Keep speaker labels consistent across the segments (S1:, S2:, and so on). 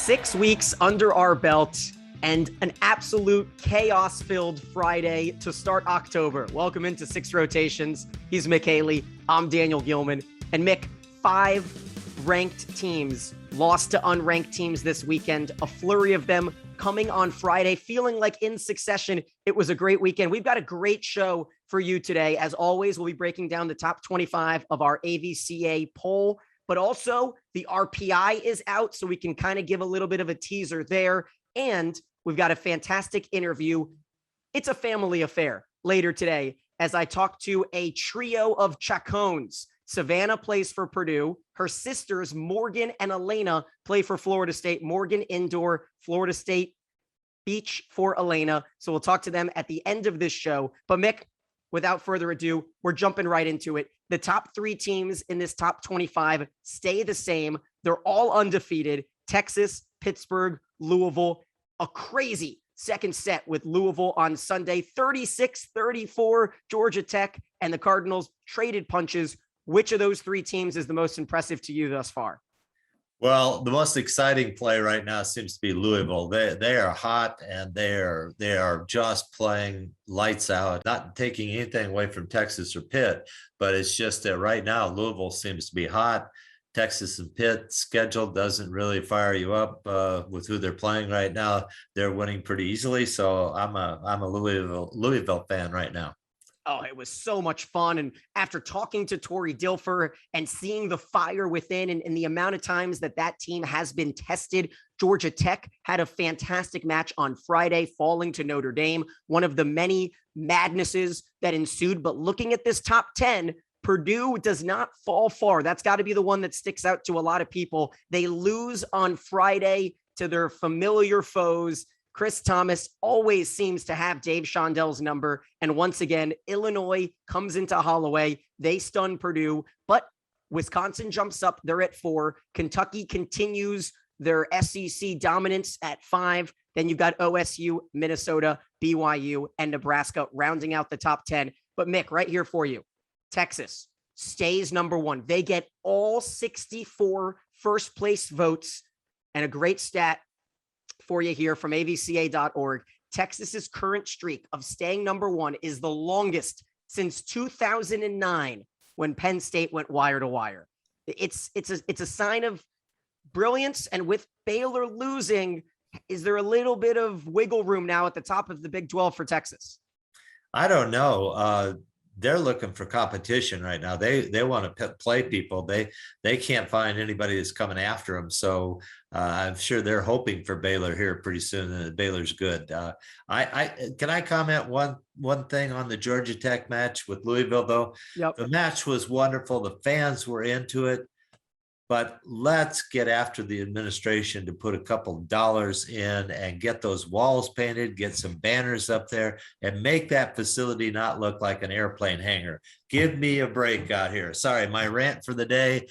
S1: 6 weeks under our belt and an absolute chaos-filled Friday to start October. Welcome into Six Rotations. He's Mick Haley. I'm Daniel Gillman. And Mick, 5 ranked teams lost to unranked teams this weekend. A flurry of them coming on Friday, feeling like in succession. It was a great weekend. We've got a great show for you today. As always, we'll be breaking down the top 25 of our AVCA poll, but also the RPI is out, so we can kind of give a little bit of a teaser there. And we've got a fantastic interview. It's a family affair later today as I talk to a trio of Chacons. Savana plays for Purdue. Her sisters, Morgan and Alaina, play for Florida State. Morgan indoor, Florida State beach for Alaina. So we'll talk to them at the end of this show. But Mick, without further ado, we're jumping right into it. The top 3 teams in this top 25 stay the same. They're all undefeated. Texas, Pittsburgh, Louisville. A crazy second set with Louisville on Sunday. 36-34, Georgia Tech and the Cardinals traded punches. Which of those 3 teams is the most impressive to you thus far?
S2: Well, the most exciting play right now seems to be Louisville. They are hot and they are just playing lights out, not taking anything away from Texas or Pitt, but it's just that right now Louisville seems to be hot. Texas and Pitt schedule doesn't really fire you up with who they're playing right now. They're winning pretty easily, so I'm a Louisville fan right now.
S1: Oh, it was so much fun. And after talking to Tori Dilfer and seeing the fire within and the amount of times that team has been tested, Georgia Tech had a fantastic match on Friday, falling to Notre Dame, one of the many madnesses that ensued. But looking at this top 10, Purdue does not fall far. That's got to be the one that sticks out to a lot of people. They lose on Friday to their familiar foes. Chris Thomas always seems to have Dave Shondel's number. And once again, Illinois comes into Holloway. They stun Purdue, but Wisconsin jumps up. They're at 4. Kentucky continues their SEC dominance at 5. Then you've got OSU, Minnesota, BYU, and Nebraska rounding out the top 10. But Mick, right here for you. Texas stays number 1. They get all 64 first place votes, and a great stat for you here from avca.org. Texas's current streak of staying number 1 is the longest since 2009 when Penn State went wire to wire. It's a sign of brilliance. And with Baylor losing, is there a little bit of wiggle room now at the top of the Big 12 for Texas?
S2: I don't know. They're looking for competition right now. They want to play people. They can't find anybody that's coming after them. So I'm sure they're hoping for Baylor here pretty soon. And Baylor's good. Can I comment one thing on the Georgia Tech match with Louisville though?
S1: Yep.
S2: The match was wonderful. The fans were into it. But let's get after the administration to put a couple dollars in and get those walls painted, get some banners up there, and make that facility not look like an airplane hangar. Give me a break out here. Sorry, my rant for the day.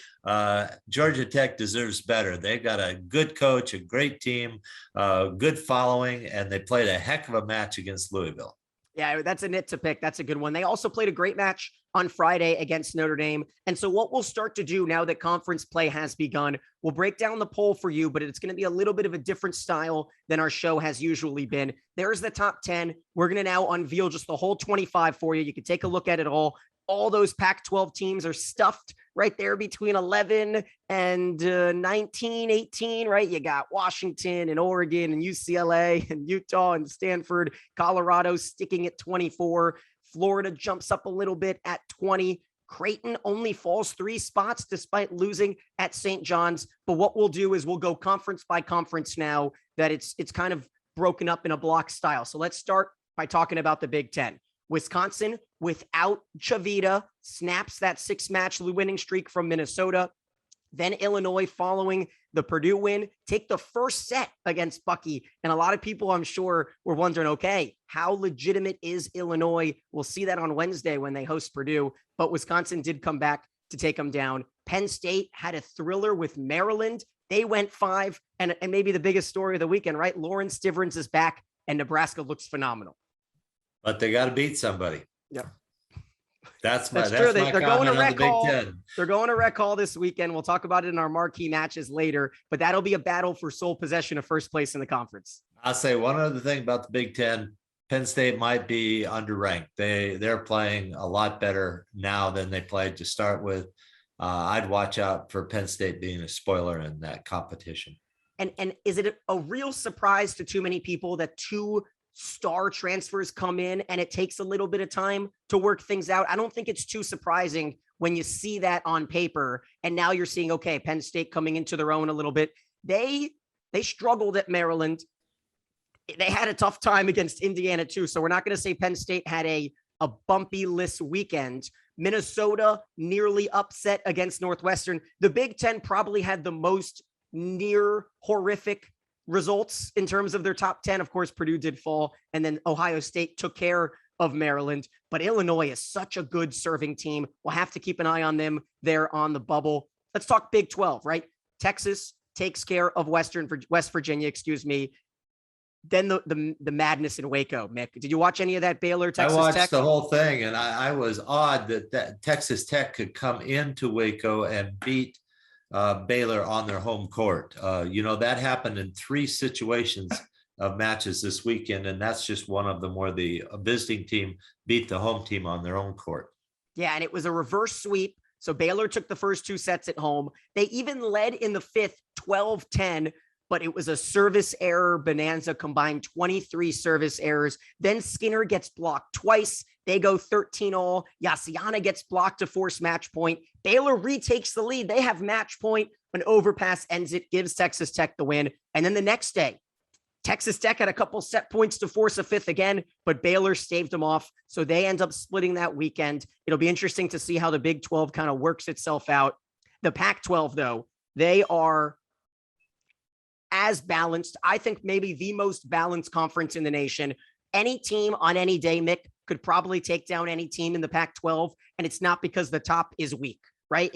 S2: Georgia Tech deserves better. They've got a good coach, a great team, good following, and they played a heck of a match against Louisville.
S1: Yeah, that's a nit to pick. That's a good one. They also played a great match on Friday against Notre Dame. And so what we'll start to do now that conference play has begun, we'll break down the poll for you, but it's going to be a little bit of a different style than our show has usually been. There's the top 10. We're going to now unveil just the whole 25 for you. You can take a look at it all. All those Pac-12 teams are stuffed right there between 11 and 19, 18, right? You got Washington and Oregon and UCLA and Utah and Stanford, Colorado sticking at 24. Florida jumps up a little bit at 20. Creighton only falls 3 spots despite losing at St. John's. But what we'll do is we'll go conference by conference now that it's kind of broken up in a block style. So let's start by talking about the Big Ten. Wisconsin, without Chavita, snaps that 6-match winning streak from Minnesota. Then Illinois, following the Purdue win, take the first set against Bucky. And a lot of people, I'm sure, were wondering, okay, how legitimate is Illinois? We'll see that on Wednesday when they host Purdue. But Wisconsin did come back to take them down. Penn State had a thriller with Maryland. They went 5. And maybe the biggest story of the weekend, right? Lauren Stivrins is back, and Nebraska looks phenomenal.
S2: But they got to beat somebody.
S1: Yeah.
S2: That's
S1: That's
S2: my
S1: true. They're going to
S2: comment on the
S1: Rec
S2: Big
S1: Hall.
S2: Ten.
S1: They're going to Rec Hall this weekend. We'll talk about it in our marquee matches later, but that'll be a battle for sole possession of first place in the conference.
S2: I'll say one other thing about the Big Ten. Penn State might be underranked. They're playing a lot better now than they played to start with. I'd watch out for Penn State being a spoiler in that competition.
S1: And is it a real surprise to too many people that two star transfers come in and it takes a little bit of time to work things out? I don't think it's too surprising when you see that on paper. And now you're seeing, okay, Penn State coming into their own a little bit. They struggled at Maryland. They had a tough time against Indiana too. So we're not going to say Penn State had a bumpy-less weekend. Minnesota nearly upset against Northwestern. The Big Ten probably had the most near horrific results in terms of their top 10. Of course, Purdue did fall, and then Ohio State took care of Maryland. But Illinois is such a good serving team. We'll have to keep an eye on them there on the bubble. Let's talk Big 12, right? Texas takes care of West Virginia, Then the madness in Waco, Mick. Did you watch any of that Baylor Texas Tech?
S2: I watched the whole thing, and I was awed that Texas Tech could come into Waco and beat Baylor on their home court. That happened in 3 situations of matches this weekend, and that's just one of them where the visiting team beat the home team on their own court.
S1: Yeah, and it was a reverse sweep. So Baylor took the first 2 sets at home. They even led in the 5th, 12-10. But it was a service error bonanza, combined 23 service errors. Then Skinner gets blocked twice. They go 13-all. Yassiana gets blocked to force match point. Baylor retakes the lead. They have match point. An overpass ends it, gives Texas Tech the win. And then the next day, Texas Tech had a couple set points to force a 5th again, but Baylor staved them off. So they end up splitting that weekend. It'll be interesting to see how the Big 12 kind of works itself out. The Pac-12, though, they are as balanced. I think maybe the most balanced conference in the nation. Any team on any day, Mick, could probably take down any team in the Pac-12, and it's not because the top is weak, right?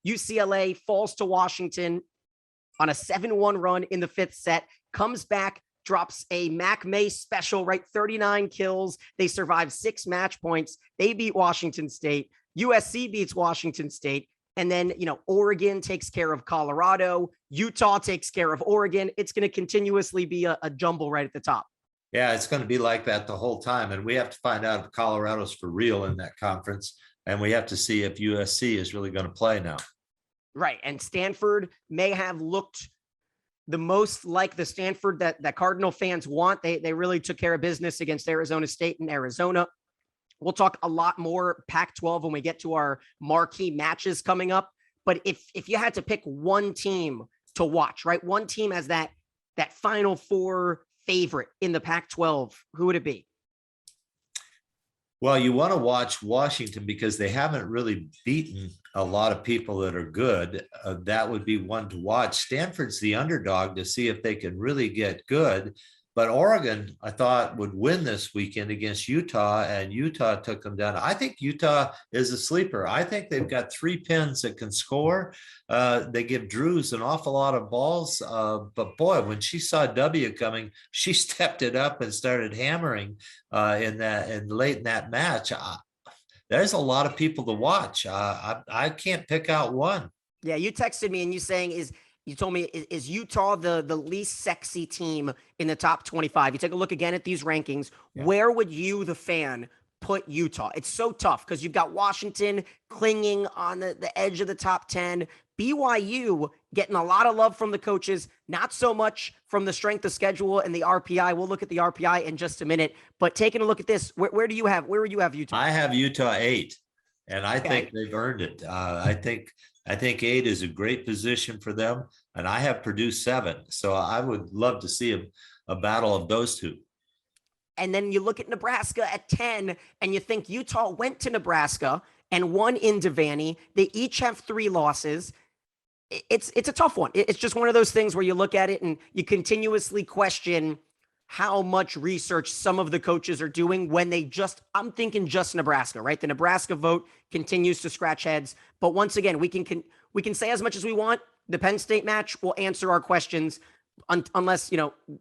S1: UCLA falls to Washington on a 7-1 run in the 5th set, comes back, drops a Mac May special, right? 39 kills. They survive 6 match points. They beat Washington State. USC beats Washington State. And then, Oregon takes care of Colorado. Utah takes care of Oregon. It's going to continuously be a jumble right at the top.
S2: Yeah, it's going to be like that the whole time. And we have to find out if Colorado's for real in that conference. And we have to see if USC is really going to play now.
S1: Right. And Stanford may have looked the most like the Stanford that Cardinal fans want. They really took care of business against Arizona State and Arizona. We'll talk a lot more Pac-12 when we get to our marquee matches coming up. But if you had to pick one team to watch, right? One team as that Final Four favorite in the Pac-12, who would it be?
S2: Well, you want to watch Washington because they haven't really beaten a lot of people that are good. That would be one to watch. Stanford's the underdog to see if they can really get good. But Oregon, I thought, would win this weekend against Utah, and Utah took them down. I think Utah is a sleeper. I think they've got 3 pins that can score. They give Drews an awful lot of balls. But boy, when she saw W coming, she stepped it up and started hammering late in that match. There's a lot of people to watch. I can't pick out one.
S1: Yeah, you texted me and you told me, is Utah the least sexy team in the top 25? You take a look again at these rankings. Yeah. Where would you, the fan, put Utah? It's so tough because you've got Washington clinging on the edge of the top 10. BYU getting a lot of love from the coaches, not so much from the strength of schedule and the RPI. We'll look at the RPI in just a minute. But taking a look at this, where would you have Utah?
S2: I have Utah 8, and I think they've earned it. I think 8 is a great position for them, and I have Purdue 7. So I would love to see a battle of those two.
S1: And then you look at Nebraska at 10, and you think Utah went to Nebraska and won in Devaney. They each have 3 losses. It's a tough one. It's just one of those things where you look at it and you continuously question how much research some of the coaches are doing when I'm thinking just Nebraska, right? The Nebraska vote continues to scratch heads. But once again, we can say as much as we want. The Penn State match will answer our questions unless,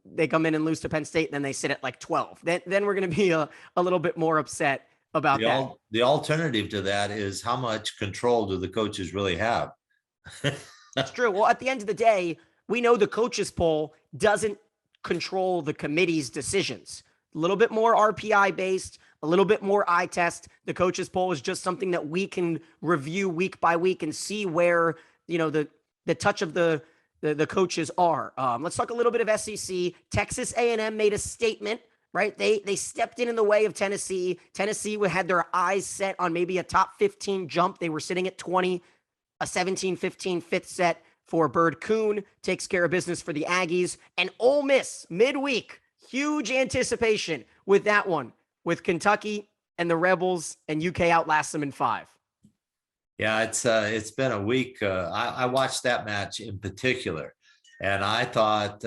S1: they come in and lose to Penn State and then they sit at like 12. Then we're going to be a little bit more upset about that.
S2: The alternative to that is how much control do the coaches really have?
S1: It's true. Well, at the end of the day, we know the coaches poll doesn't control the committee's decisions. A little bit more RPI based, a little bit more eye test. The coaches poll is just something that we can review week by week and see where, the touch of the coaches are. Let's talk a little bit of SEC. Texas A&M made a statement, right? They stepped in the way of Tennessee. Tennessee had their eyes set on maybe a top 15 jump. They were sitting at 20, a 17-15 fifth set for Bird Coon, takes care of business for the Aggies. And Ole Miss, midweek, huge anticipation with that one, with Kentucky and the Rebels, and UK outlasts them in 5.
S2: Yeah, it's been a week. I watched that match in particular, and I thought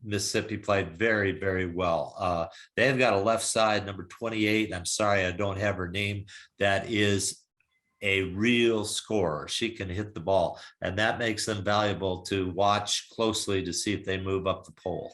S2: Mississippi played very, very well. They've got a left side, number 28. I'm sorry, I don't have her name. That is a real scorer. She can hit the ball, and that makes them valuable to watch closely to see if they move up the poll.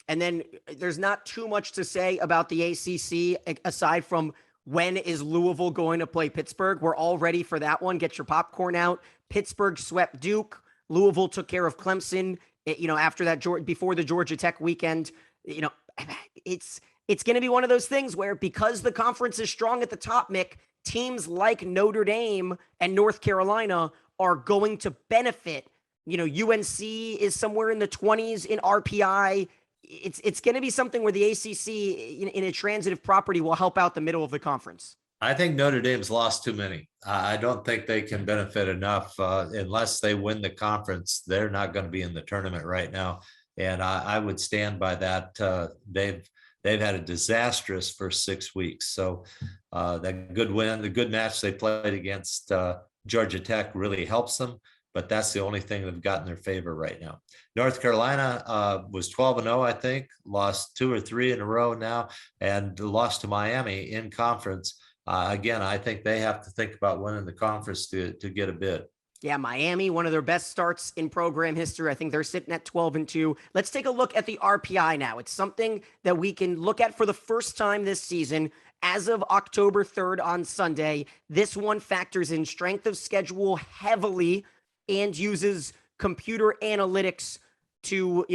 S1: And then there's not too much to say about the ACC aside from when is Louisville going to play Pittsburgh. We're all ready for that one. Get your popcorn out. Pittsburgh swept Duke. Louisville took care of Clemson. After that, before the Georgia Tech weekend, it's going to be one of those things where, because the conference is strong at the top, Mick, teams like Notre Dame and North Carolina are going to benefit. UNC is somewhere in the 20s in RPI. It's going to be something where the ACC in a transitive property will help out the middle of the conference.
S2: I think Notre Dame's lost too many. I don't think they can benefit enough unless they win the conference. They're not going to be in the tournament right now, and I would stand by that. They've had a disastrous first 6 weeks. So that good win, the good match they played against Georgia Tech really helps them, but that's the only thing they've got in their favor right now. North Carolina was 12-0, I think, lost 2 or 3 in a row now, and lost to Miami in conference. Again, I think they have to think about winning the conference to get a bid.
S1: Yeah, Miami, one of their best starts in program history. I think they're sitting at 12-2. Let's take a look at the RPI now. It's something that we can look at for the first time this season. As of October 3rd on Sunday, this one factors in strength of schedule heavily and uses computer analytics to,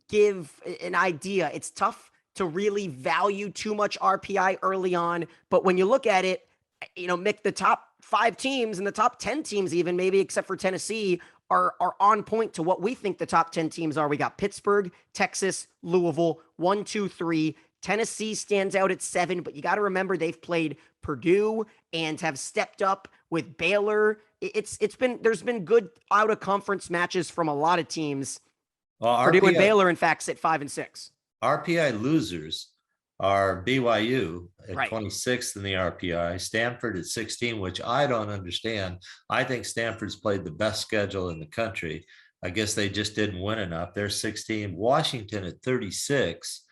S1: give an idea. It's tough to really value too much RPI early on, but when you look at it, Mick, the top 5 teams and the top 10 teams, even maybe except for Tennessee, are on point to what we think the top 10 teams are. We got Pittsburgh, Texas, Louisville, 1, 2, 3. Tennessee stands out at 7, but you got to remember they've played Purdue and have stepped up with Baylor. There's been good out of conference matches from a lot of teams. Purdue and Baylor, in fact, sit 5 and 6.
S2: RPI losers are BYU at
S1: Right.
S2: 26th in the RPI, Stanford at 16, which I don't understand. I think Stanford's played the best schedule in the country. I guess they just didn't win enough. They're 16. Washington at 36.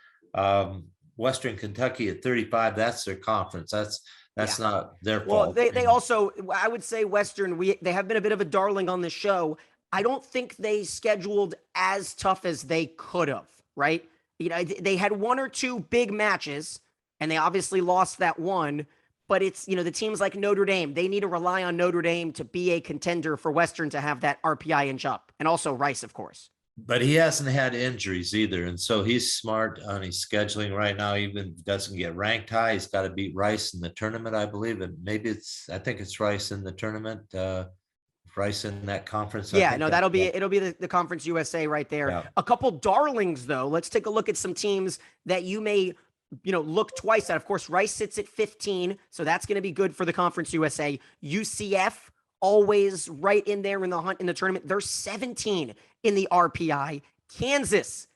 S2: Western Kentucky at 35. That's their conference. That's not their fault.
S1: Well, they also, I would say Western, they have been a bit of a darling on the show. I don't think they scheduled as tough as they could have, right? They had 1 or 2 big matches, and they obviously lost that one. But it's, the teams like Notre Dame, they need to rely on Notre Dame to be a contender for Western to have that RPI inch up. And also Rice, of course.
S2: But he hasn't had injuries either. And so he's smart on his scheduling right now, even doesn't get ranked high. He's got to beat Rice in the tournament, I believe. And maybe I think it's Rice in the tournament. Rice in that conference.
S1: Yeah, no, it'll be the Conference USA right there. Yeah. A couple darlings, though. Let's take a look at some teams that you may, look twice at. Of course, Rice sits at 15, so that's going to be good for the Conference USA. UCF, always right in there in the hunt in the tournament. They're 17 in the RPI. Kansas,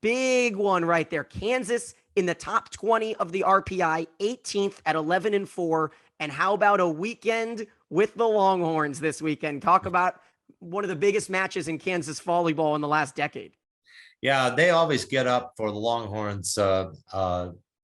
S1: big one right there. Kansas in the top 20 of the RPI, 18th at 11-4. And how about a weekend with the Longhorns this weekend? Talk about one of the biggest matches in Kansas volleyball in the last decade.
S2: Yeah, they always get up for the Longhorns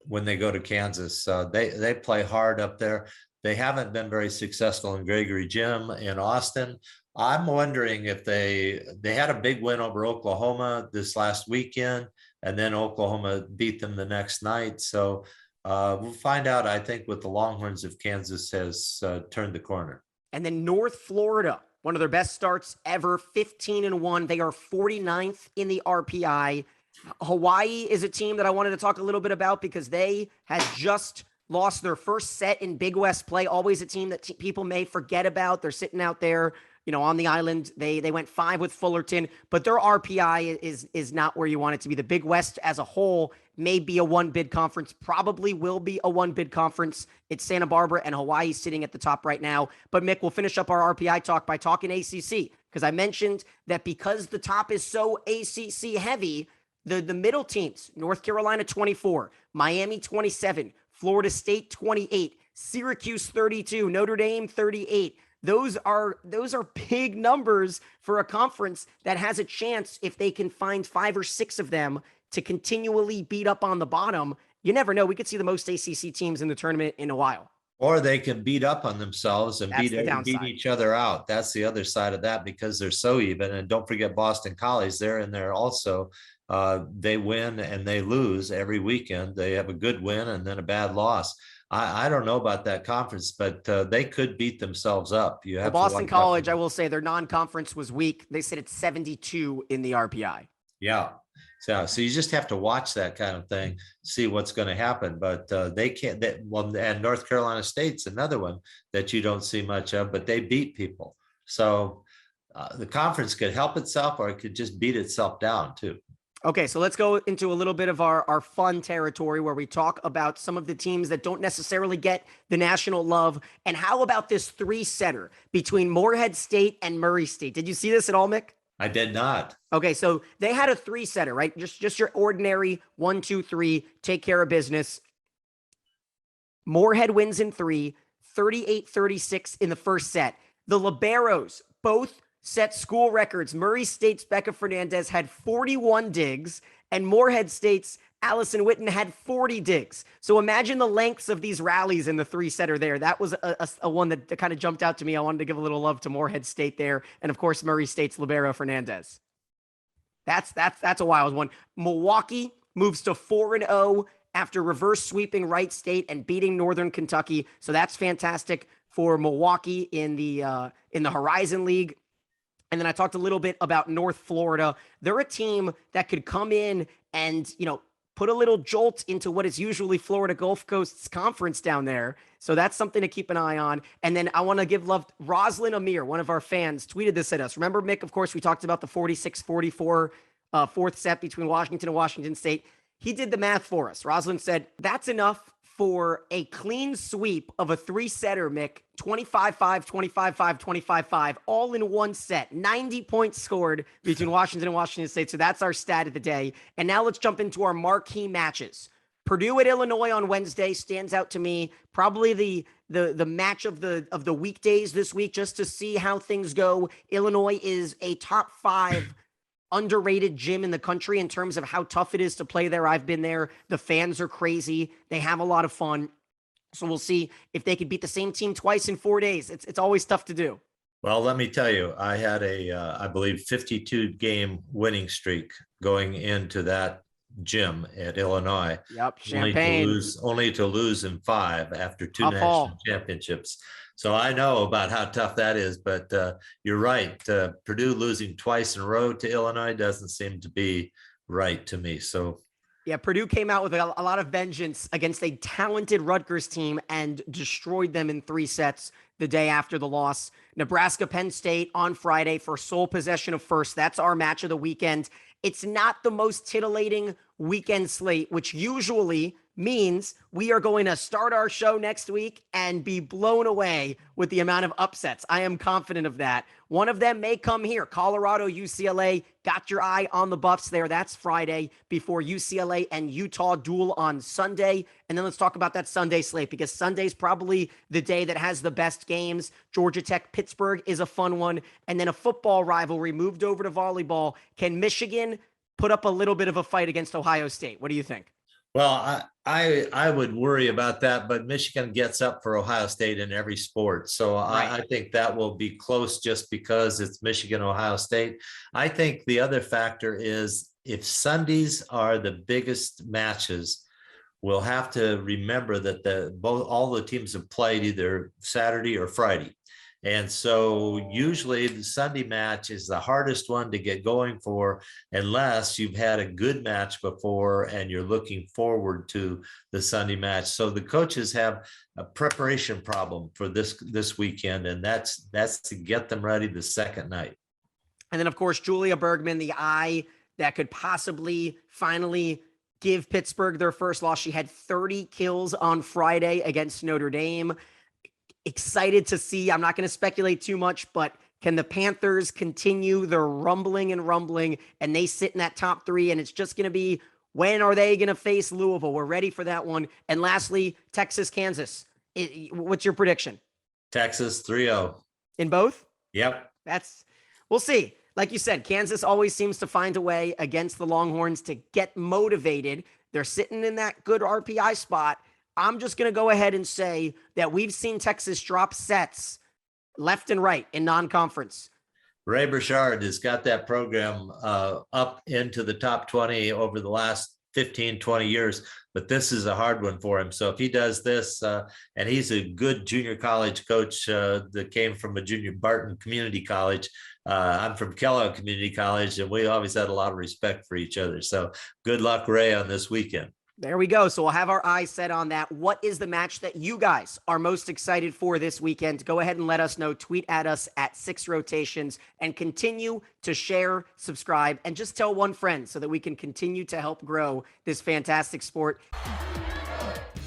S2: when they go to Kansas. They play hard up there. They haven't been very successful in Gregory Gym in Austin. I'm wondering if they had a big win over Oklahoma this last weekend. and then Oklahoma beat them the next night. So we'll find out, I think, with the Longhorns if Kansas has turned the corner.
S1: And then North Florida, one of their best starts ever, 15-1. They are 49th in the RPI. Hawaii is a team that I wanted to talk a little bit about because they had just lost their first set in Big West play. Always a team that people may forget about. They're sitting out there, on the island. They went 5 with Fullerton, but their RPI is not where you want it to be. The Big West as a whole may be a one-bid conference, probably will be a one-bid conference. It's Santa Barbara and Hawaii sitting at the top right now. But Mick, we'll finish up our RPI talk by talking ACC, because I mentioned that because the top is so ACC heavy, the middle teams, North Carolina 24, Miami 27, Florida State 28, Syracuse 32, Notre Dame 38. Those are big numbers for a conference that has a chance, if they can find 5 or 6 of them, to continually beat up on the bottom. You never know. We could see the most ACC teams in the tournament in a while.
S2: Or they can beat up on themselves and beat each other out. That's the other side of that, because they're so even. And don't forget Boston College, they're in there also. They win and they lose every weekend. They have a good win and then a bad loss. I don't know about that conference, but they could beat themselves up. You have
S1: Boston College, I will say their non-conference was weak. They said it's 72 in the RPI.
S2: Yeah. So you just have to watch that kind of thing, see what's going to happen. But they can't. And North Carolina State's another one that you don't see much of, but they beat people. So the conference could help itself, or it could just beat itself down too.
S1: Okay, so let's go into a little bit of our fun territory where we talk about some of the teams that don't necessarily get the national love. And how about this 3-setter between Morehead State and Murray State? Did you see this at all, Mick?
S2: I did not.
S1: Okay, so they had a 3-setter, right? Just your ordinary 1, 2, 3, take care of business. Morehead wins in 3, 38-36 in the first set. The Liberos both set school records. Murray State's Becca Fernandez had 41 digs, and Morehead State's Allison Witten had 40 digs. So imagine the lengths of these rallies in the 3-setter there. That was a one that kind of jumped out to me. I wanted to give a little love to Morehead State there, and of course Murray State's Libero Fernandez. That's a wild one. Milwaukee moves to 4-0 after reverse sweeping Wright State and beating Northern Kentucky. So that's fantastic for Milwaukee in the Horizon League. And then I talked a little bit about North Florida. They're a team that could come in and, put a little jolt into what is usually Florida Gulf Coast's conference down there. So that's something to keep an eye on. And then I want to give love. Roslyn Amir, one of our fans, tweeted this at us. Remember, Mick, of course, we talked about the 46-44 fourth set between Washington and Washington State. He did the math for us. Roslyn said, that's enough for a clean sweep of a 3-setter, Mick, 25-5, 25-5, 25-5, all in one set. 90 points scored between Washington and Washington State. So that's our stat of the day. And now let's jump into our marquee matches. Purdue at Illinois on Wednesday stands out to me. Probably the match of the weekdays this week, just to see how things go. Illinois is a top 5 underrated gym in the country in terms of how tough it is to play there. I've been there. The fans are crazy. They have a lot of fun. So we'll see if they could beat the same team twice in 4 days. It's always tough to do.
S2: Well, let me tell you, I had I believe 52 game winning streak going into that gym at Illinois.
S1: Yep. Champagne.
S2: Only to lose in 5 after 2 national championships. So I know about how tough that is, but you're right. Purdue losing twice in a row to Illinois doesn't seem to be right to me. So,
S1: yeah, Purdue came out with a lot of vengeance against a talented Rutgers team and destroyed them in 3 sets the day after the loss. Nebraska, Penn State on Friday for sole possession of first. That's our match of the weekend. It's not the most titillating weekend slate, which usually means we are going to start our show next week and be blown away with the amount of upsets. I am confident of that. One of them may come here. Colorado, UCLA, got your eye on the Buffs there. That's Friday before UCLA and Utah duel on Sunday. And then let's talk about that Sunday slate, because Sunday's probably the day that has the best games. Georgia Tech, Pittsburgh is a fun one. And then a football rivalry moved over to volleyball. Can Michigan put up a little bit of a fight against Ohio State? What do you think?
S2: Well, I would worry about that, but Michigan gets up for Ohio State in every sport. So right. I think that will be close just because it's Michigan, Ohio State. I think the other factor is if Sundays are the biggest matches, we'll have to remember that all the teams have played either Saturday or Friday. And so usually the Sunday match is the hardest one to get going for, unless you've had a good match before and you're looking forward to the Sunday match. So the coaches have a preparation problem for this weekend, and that's to get them ready the second night.
S1: And then, of course, Julia Bergman, the eye that could possibly finally give Pittsburgh their first loss. She had 30 kills on Friday against Notre Dame. Excited to see. I'm not going to speculate too much, but can the Panthers continue their rumbling and they sit in that top 3? And it's just going to be, when are they going to face Louisville? We're ready for that one. And lastly, Texas, Kansas. What's your prediction?
S2: Texas 3-0.
S1: In both?
S2: Yep.
S1: We'll see. Like you said, Kansas always seems to find a way against the Longhorns to get motivated. They're sitting in that good RPI spot. I'm just going to go ahead and say that we've seen Texas drop sets left and right in non-conference.
S2: Ray Burchard has got that program up into the top 20 over the last 15, 20 years, but this is a hard one for him. So if he does this, and he's a good junior college coach that came from a junior Barton Community College. I'm from Kellogg Community College, and we always had a lot of respect for each other. So good luck, Ray, on this weekend.
S1: There we go. So we'll have our eyes set on that. What is the match that you guys are most excited for this weekend? Go ahead and let us know. Tweet at us at 6 Rotations, and continue to share, subscribe, and just tell one friend so that we can continue to help grow this fantastic sport.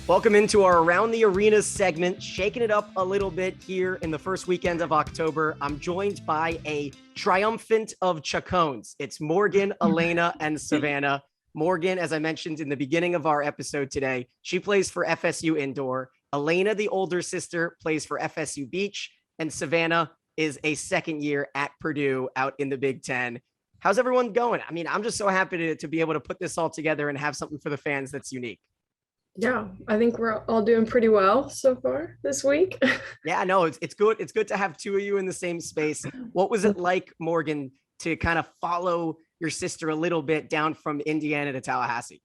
S1: Welcome into our Around the Arena segment, shaking it up a little bit here in the first weekend of October. I'm joined by a triumphant of Chacons. It's Morgan, Alaina, and Savana. Morgan, as I mentioned in the beginning of our episode today, she plays for FSU Indoor. Alaina, the older sister, plays for FSU Beach. And Savana is a second year at Purdue out in the Big Ten. How's everyone going? I mean, I'm just so happy to be able to put this all together and have something for the fans that's unique.
S3: Yeah, I think we're all doing pretty well so far this week.
S1: Yeah, no, it's good. It's good to have two of you in the same space. What was it like, Morgan, to kind of follow your sister a little bit down from Indiana to Tallahassee?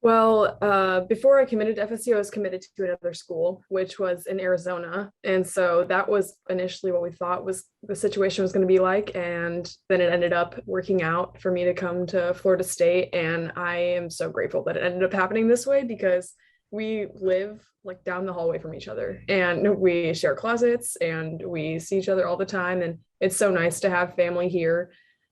S3: Well, before I committed to FSU, I was committed to another school, which was in Arizona. And so that was initially what we thought was the situation was going to be like. And then it ended up working out for me to come to Florida State. And I am so grateful that it ended up happening this way, because we live like down the hallway from each other, and we share closets, and we see each other all the time. And it's so nice to have family here,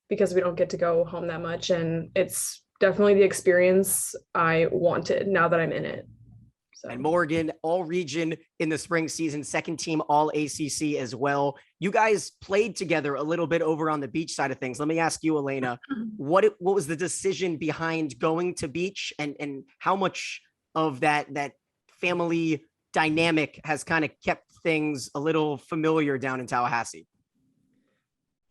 S3: because we don't get to go home that much. And it's definitely the experience I wanted now that I'm in it. So.
S1: And Morgan, all region in the spring season, second team all ACC as well. You guys played together a little bit over on the Beach side of things. Let me ask you, Alaina, what was the decision behind going to Beach, and how much of that family dynamic has kind of kept things a little familiar down in Tallahassee?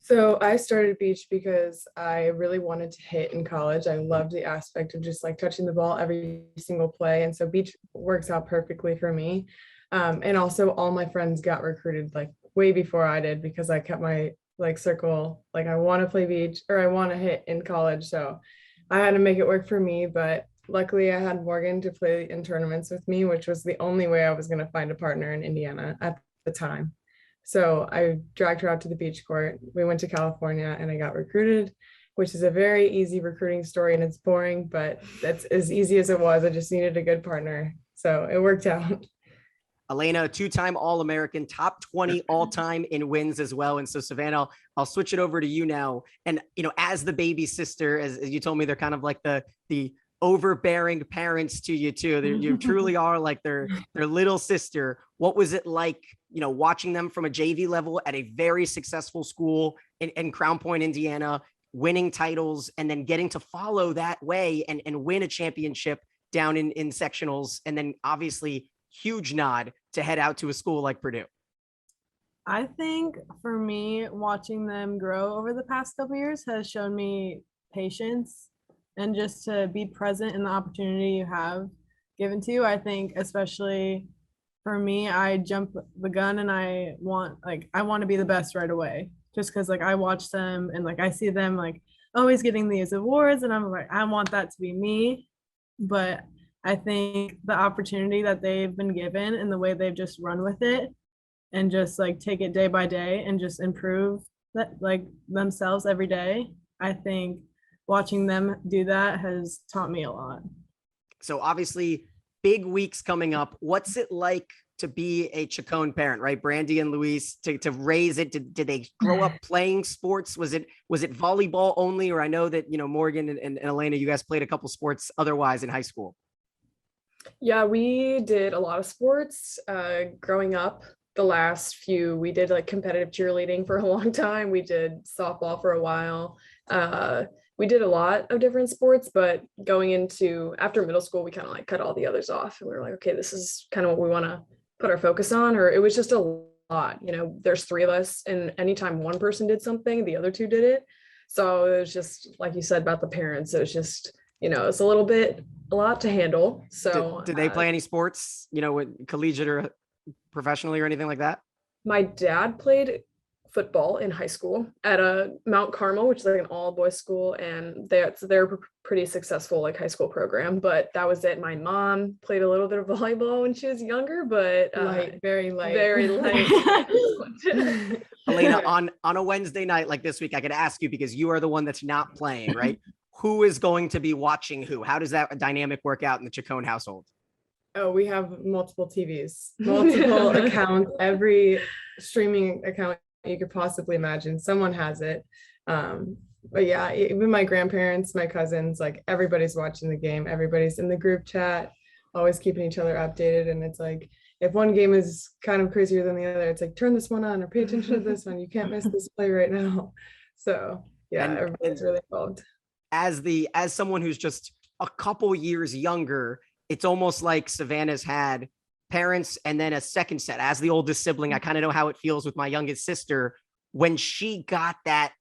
S3: So I started Beach because I really wanted to hit in college. I loved the aspect of just like touching the ball every single play. And so Beach works out perfectly for me. And also all my friends got recruited like way before I did, because I kept my like circle, like I want to play Beach or I want to hit in college. So I had to make it work for me. But luckily I had Morgan to play in tournaments with me, which was the only way I was going to find a partner in Indiana at the time. So I dragged her out to the Beach court. We went to California and I got recruited, which is a very easy recruiting story, and it's boring, but that's as easy as it was. I just needed a good partner. So it worked out.
S1: Alaina, two-time All-American, top 20 all-time in wins as well. And so, Savana, I'll switch it over to you now. And, as the baby sister, as you told me, they're kind of like the overbearing parents to you too. You truly are like their little sister. What was it like, watching them from a JV level at a very successful school in Crown Point, Indiana, winning titles, and then getting to follow that way and win a championship down in sectionals, and then obviously huge nod to head out to a school like Purdue?
S4: I think for me, watching them grow over the past couple of years has shown me patience, and just to be present in the opportunity you have given to you. I think especially for me, I jump the gun and I want to be the best right away, just because like I watch them and like I see them like always getting these awards, and I'm like, I want that to be me. But I think the opportunity that they've been given and the way they've just run with it and just like take it day by day and just improve that like themselves every day. I think watching them do that has taught me a lot.
S1: So obviously big weeks coming up. What's it like to be a Chacon parent, right? Brandy and Luis, to raise it. Did they grow up playing sports? Was it volleyball only? Or I know that, Morgan and Alaina, you guys played a couple sports otherwise in high school.
S3: Yeah, we did a lot of sports growing up. The last few, we did like competitive cheerleading for a long time. We did softball for a while. We did a lot of different sports, but going into after middle school, we kind of like cut all the others off. And we were like, okay, this is kind of what we want to put our focus on. Or it was just a lot, there's 3 of us, and anytime one person did something, the other 2 did it. So it was just like you said about the parents, it was just, it's a lot to handle. So
S1: did they play any sports, collegiate or professionally or anything like that?
S3: My dad played football in high school at a Mount Carmel, which is like an all boys school, and they're pretty successful like high school program, but that was it. My mom played a little bit of volleyball when she was younger, but
S4: very light.
S1: Alaina, on a Wednesday night like this week, I could ask you, because you are the one that's not playing, right? Who is going to be watching who? How does that dynamic work out in the Chacon household?
S3: Oh, we have multiple TVs, multiple accounts, every streaming account you could possibly imagine. Someone has it. But yeah, even my grandparents, my cousins, like everybody's watching the game. Everybody's in the group chat, always keeping each other updated. And it's like, if one game is kind of crazier than the other, it's like, turn this one on or pay attention to this one. You can't miss this play right now. So yeah, everybody's really involved.
S1: As someone who's just a couple years younger, it's almost like Savannah's had parents and then a second set. As the oldest sibling, I kind of know how it feels with my youngest sister when she got that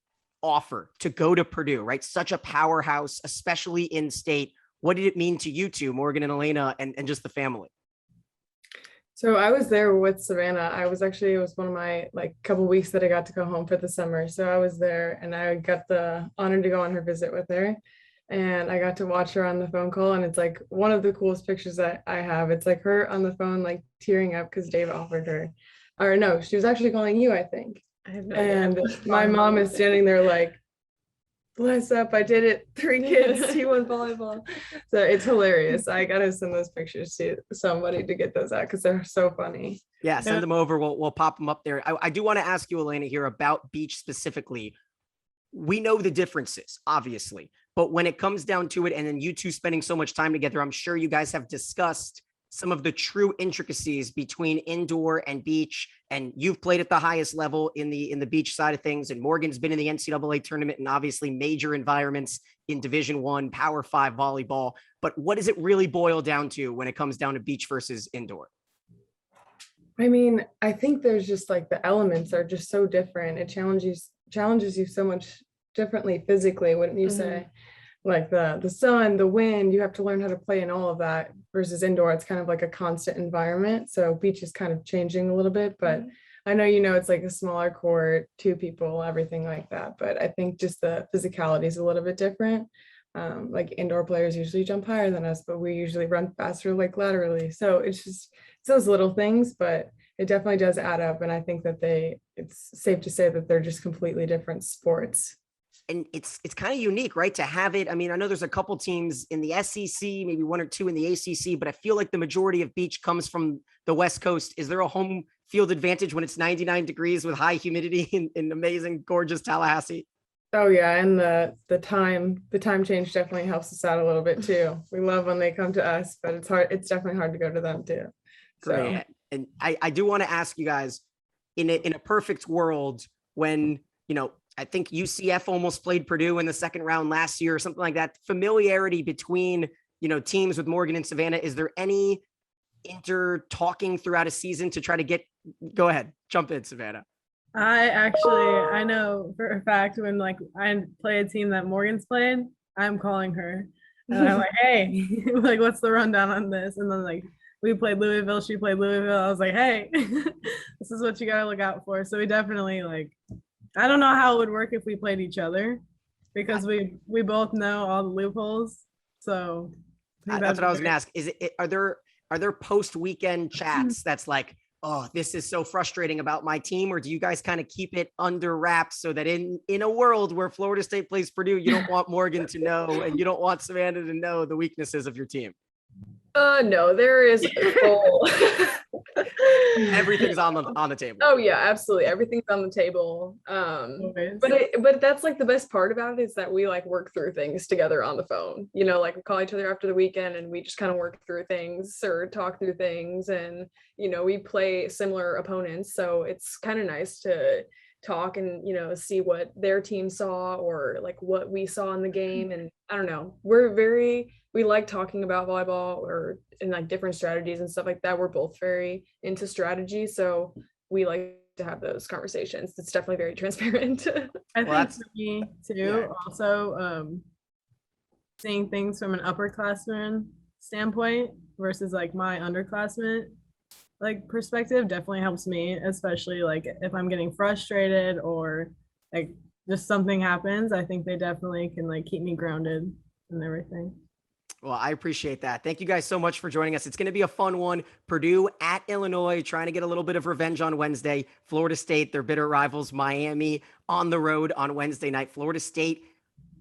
S1: offer to go to Purdue, right? Such a powerhouse, especially in state. What did it mean to you two, Morgan and Alaina, and just the family?
S3: So I was there with Savannah. It was one of my like couple weeks that I got to go home for the summer. So I was there and I got the honor to go on her visit with her. And I got to watch her on the phone call. And it's like one of the coolest pictures that I have. It's like her on the phone, like tearing up because Dave offered her. Or no, she was actually calling you, I think.
S4: I have no
S3: And
S4: idea.
S3: my mom is standing there like, bless up, I did it. 3 kids, T1 volleyball. So it's hilarious. I gotta send those pictures to somebody to get those out because they're so funny.
S1: Yeah, send them over. We'll pop them up there. I do want to ask you, Alaina, here about beach specifically. We know the differences, obviously, but when it comes down to it, and then you two spending so much time together, I'm sure you guys have discussed some of the true intricacies between indoor and beach. And you've played at the highest level in the beach side of things. And Morgan's been in the NCAA tournament and obviously major environments in Division I, Power 5 volleyball. But what does it really boil down to when it comes down to beach versus indoor?
S3: I mean, I think there's just like the elements are just so different. It challenges you so much differently physically, wouldn't you say? Like the sun, the wind, you have to learn how to play in all of that versus indoor. It's kind of like a constant environment. So beach is kind of changing a little bit, but I know, it's like a smaller court, 2 people, everything like that. But I think just the physicality is a little bit different. Like indoor players usually jump higher than us, but we usually run faster, like laterally. So it's those little things, but it definitely does add up. And I think that it's safe to say that they're just completely different sports.
S1: And it's kind of unique, right? To have it. I mean, I know there's a couple teams in the SEC, maybe 1 or 2 in the ACC, but I feel like the majority of beach comes from the West Coast. Is there a home field advantage when it's 99 degrees with high humidity in amazing, gorgeous Tallahassee?
S3: Oh yeah, and the time change definitely helps us out a little bit too. We love when they come to us, but it's hard. It's definitely hard to go to them too.
S1: Great. So. And I do want to ask you guys, in a perfect world, when I think UCF almost played Purdue in the second round last year or something like that. Familiarity between, teams with Morgan and Savannah. Is there any talking throughout a season to try to go ahead, jump in, Savannah?
S4: I know for a fact when like I play a team that Morgan's played, I'm calling her and I'm like, hey, like, what's the rundown on this? And then like, we played Louisville, she played Louisville. I was like, hey, this is what you got to look out for. So we definitely like, I don't know how it would work if we played each other, because we both know all the loopholes. So I think
S1: That's what I was
S4: great.
S1: gonna ask. Are there post weekend chats that's like, oh, this is so frustrating about my team, or do you guys kind of keep it under wraps so that in a world where Florida State plays Purdue, you don't want Morgan to know and you don't want Savannah to know the weaknesses of your team?
S3: No, there is a full.
S1: Everything's on the table.
S3: Oh yeah, absolutely. Everything's on the table.
S4: Always.
S3: But that's like the best part about it is that we like work through things together on the phone. You know, like we call each other after the weekend and we just kind of work through things or talk through things. And, you know, we play similar opponents. So it's kind of nice to talk and, you know, see what their team saw or like what we saw in the game. And I don't know, we like talking about volleyball or in like different strategies and stuff like that. We're both very into strategy. So we like to have those conversations. It's definitely very transparent.
S4: I think for me too,
S1: yeah.
S4: also seeing things from an upperclassman standpoint versus like my underclassmen like perspective definitely helps me, especially like if I'm getting frustrated or like just something happens. I think they definitely can like keep me grounded and everything.
S1: Well, I appreciate that. Thank you guys so much for joining us. It's going to be a fun one. Purdue at Illinois, trying to get a little bit of revenge on Wednesday. Florida State, their bitter rivals, Miami, on the road on Wednesday night. Florida State,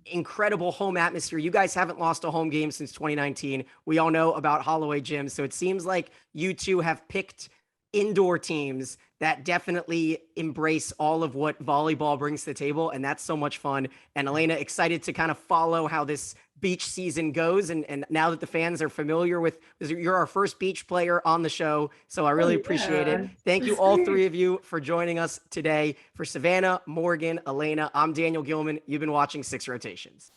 S1: incredible home atmosphere. You guys haven't lost a home game since 2019. We all know about Holloway Gym. So it seems like you two have picked indoor teams that definitely embrace all of what volleyball brings to the table. And that's so much fun. And Alaina, excited to kind of follow how this beach season goes. And now that the fans are familiar with, you're our first beach player on the show. So I really appreciate it. Thank you all three of you for joining us today. For Savannah, Morgan, Alaina, I'm Daniel Gillman. You've been watching Six Rotations.